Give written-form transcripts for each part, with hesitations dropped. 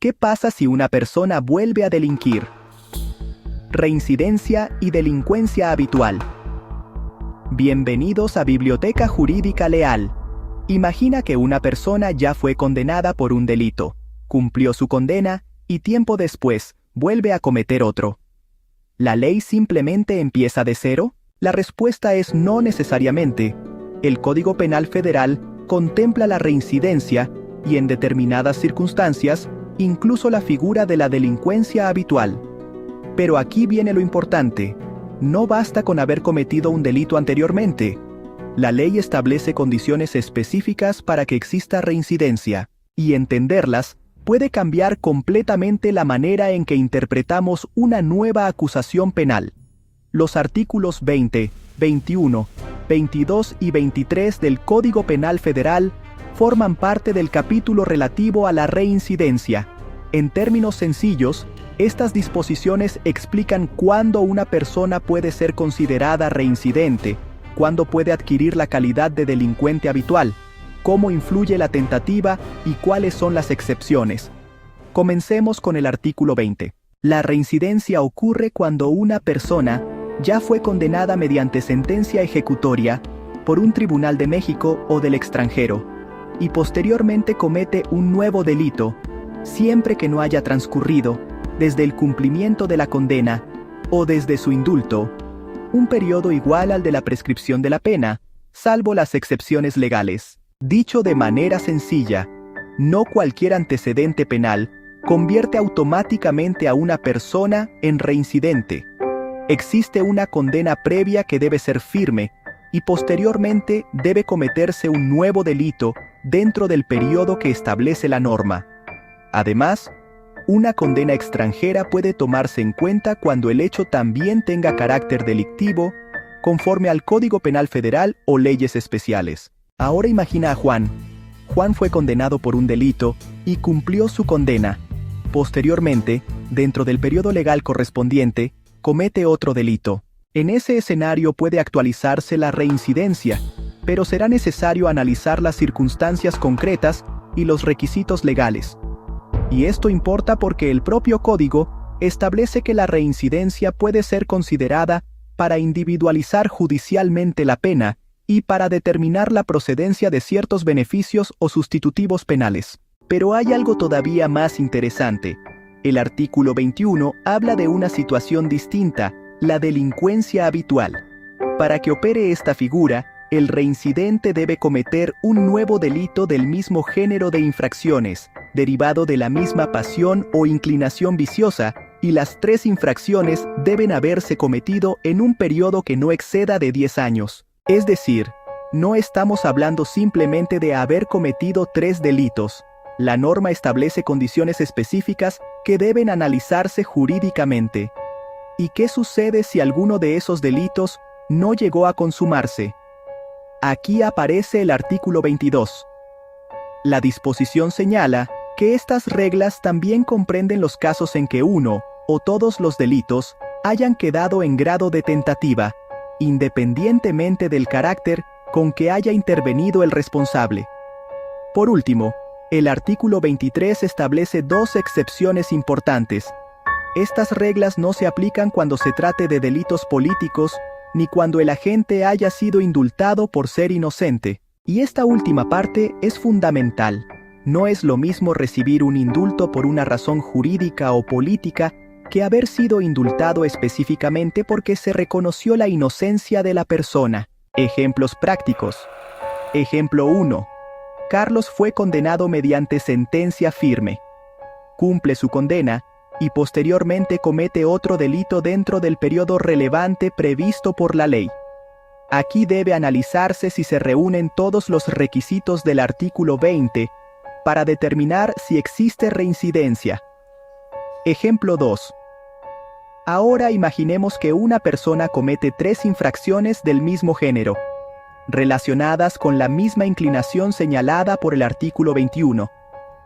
¿Qué pasa si una persona vuelve a delinquir? Reincidencia y delincuencia habitual. Bienvenidos a Biblioteca Jurídica Leal. Imagina que una persona ya fue condenada por un delito, cumplió su condena y tiempo después vuelve a cometer otro. ¿La ley simplemente empieza de cero? La respuesta es no necesariamente. El Código Penal Federal contempla la reincidencia y en determinadas circunstancias, incluso la figura de la delincuencia habitual. Pero aquí viene lo importante. No basta con haber cometido un delito anteriormente. La ley establece condiciones específicas para que exista reincidencia, y entenderlas puede cambiar completamente la manera en que interpretamos una nueva acusación penal. Los artículos 20, 21, 22 y 23 del Código Penal Federal forman parte del capítulo relativo a la reincidencia. En términos sencillos, estas disposiciones explican cuándo una persona puede ser considerada reincidente, cuándo puede adquirir la calidad de delincuente habitual, cómo influye la tentativa y cuáles son las excepciones. Comencemos con el artículo 20. La reincidencia ocurre cuando una persona ya fue condenada mediante sentencia ejecutoria por un tribunal de México o del extranjero, y posteriormente comete un nuevo delito, siempre que no haya transcurrido, desde el cumplimiento de la condena o desde su indulto, un periodo igual al de la prescripción de la pena, salvo las excepciones legales. Dicho de manera sencilla, no cualquier antecedente penal convierte automáticamente a una persona en reincidente. Existe una condena previa que debe ser firme y posteriormente debe cometerse un nuevo delito dentro del periodo que establece la norma. Además, una condena extranjera puede tomarse en cuenta cuando el hecho también tenga carácter delictivo, conforme al Código Penal Federal o leyes especiales. Ahora imagina a Juan. Juan fue condenado por un delito y cumplió su condena. Posteriormente, dentro del periodo legal correspondiente, comete otro delito. En ese escenario puede actualizarse la reincidencia, pero será necesario analizar las circunstancias concretas y los requisitos legales. Y esto importa porque el propio código establece que la reincidencia puede ser considerada para individualizar judicialmente la pena y para determinar la procedencia de ciertos beneficios o sustitutivos penales. Pero hay algo todavía más interesante. El artículo 21 habla de una situación distinta, la delincuencia habitual. Para que opere esta figura, el reincidente debe cometer un nuevo delito del mismo género de infracciones, derivado de la misma pasión o inclinación viciosa, y las 3 infracciones deben haberse cometido en un periodo que no exceda de 10 años. Es decir, no estamos hablando simplemente de haber cometido 3 delitos. La norma establece condiciones específicas que deben analizarse jurídicamente. ¿Y qué sucede si alguno de esos delitos no llegó a consumarse? Aquí aparece el artículo 22. La disposición señala que estas reglas también comprenden los casos en que uno o todos los delitos hayan quedado en grado de tentativa, independientemente del carácter con que haya intervenido el responsable. Por último, el artículo 23 establece 2 excepciones importantes. Estas reglas no se aplican cuando se trate de delitos políticos, ni cuando el agente haya sido indultado por ser inocente. Y esta última parte es fundamental. No es lo mismo recibir un indulto por una razón jurídica o política que haber sido indultado específicamente porque se reconoció la inocencia de la persona. Ejemplos prácticos. Ejemplo 1. Carlos fue condenado mediante sentencia firme. Cumple su condena y posteriormente comete otro delito dentro del periodo relevante previsto por la ley. Aquí debe analizarse si se reúnen todos los requisitos del artículo 20 para determinar si existe reincidencia. Ejemplo 2. Ahora imaginemos que una persona comete 3 infracciones del mismo género, relacionadas con la misma inclinación señalada por el artículo 21,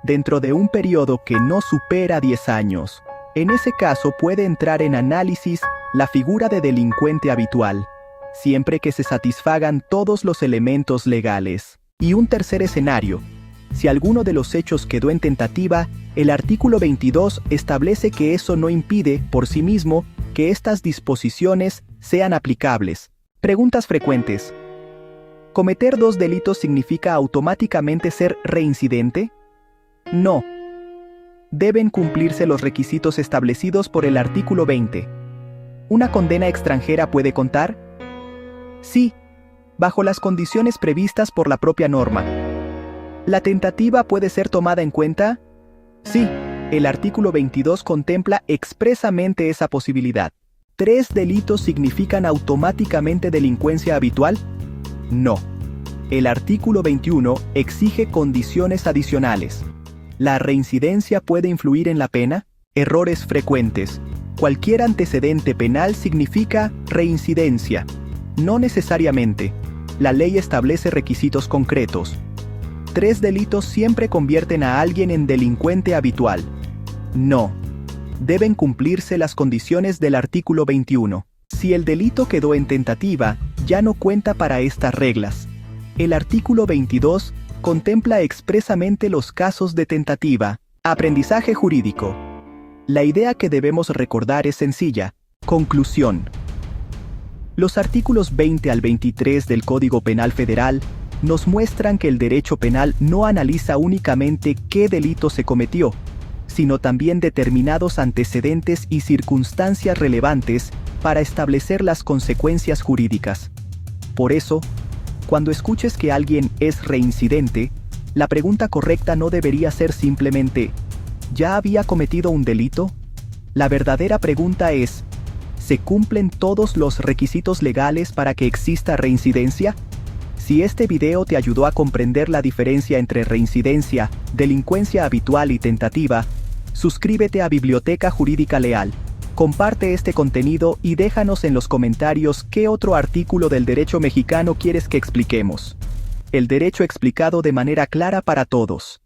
dentro de un periodo que no supera 10 años. En ese caso puede entrar en análisis la figura de delincuente habitual, siempre que se satisfagan todos los elementos legales. Y un tercer escenario. Si alguno de los hechos quedó en tentativa, el artículo 22 establece que eso no impide, por sí mismo, que estas disposiciones sean aplicables. Preguntas frecuentes. ¿Cometer 2 delitos significa automáticamente ser reincidente? No. Deben cumplirse los requisitos establecidos por el artículo 20. ¿Una condena extranjera puede contar? Sí, bajo las condiciones previstas por la propia norma. ¿La tentativa puede ser tomada en cuenta? Sí, el artículo 22 contempla expresamente esa posibilidad. ¿3 delitos significan automáticamente delincuencia habitual? No. El artículo 21 exige condiciones adicionales. ¿La reincidencia puede influir en la pena? Errores frecuentes. Cualquier antecedente penal significa reincidencia. No necesariamente. La ley establece requisitos concretos. 3 delitos siempre convierten a alguien en delincuente habitual. No. Deben cumplirse las condiciones del artículo 21. Si el delito quedó en tentativa, ya no cuenta para estas reglas. El artículo 22 contempla expresamente los casos de tentativa. Aprendizaje jurídico. La idea que debemos recordar es sencilla. Conclusión. Los artículos 20 al 23 del Código Penal Federal nos muestran que el derecho penal no analiza únicamente qué delito se cometió, sino también determinados antecedentes y circunstancias relevantes para establecer las consecuencias jurídicas. Por eso, cuando escuches que alguien es reincidente, la pregunta correcta no debería ser simplemente ¿ya había cometido un delito? La verdadera pregunta es ¿se cumplen todos los requisitos legales para que exista reincidencia? Si este video te ayudó a comprender la diferencia entre reincidencia, delincuencia habitual y tentativa, suscríbete a Biblioteca Jurídica Leal. Comparte este contenido y déjanos en los comentarios qué otro artículo del derecho mexicano quieres que expliquemos. El derecho explicado de manera clara para todos.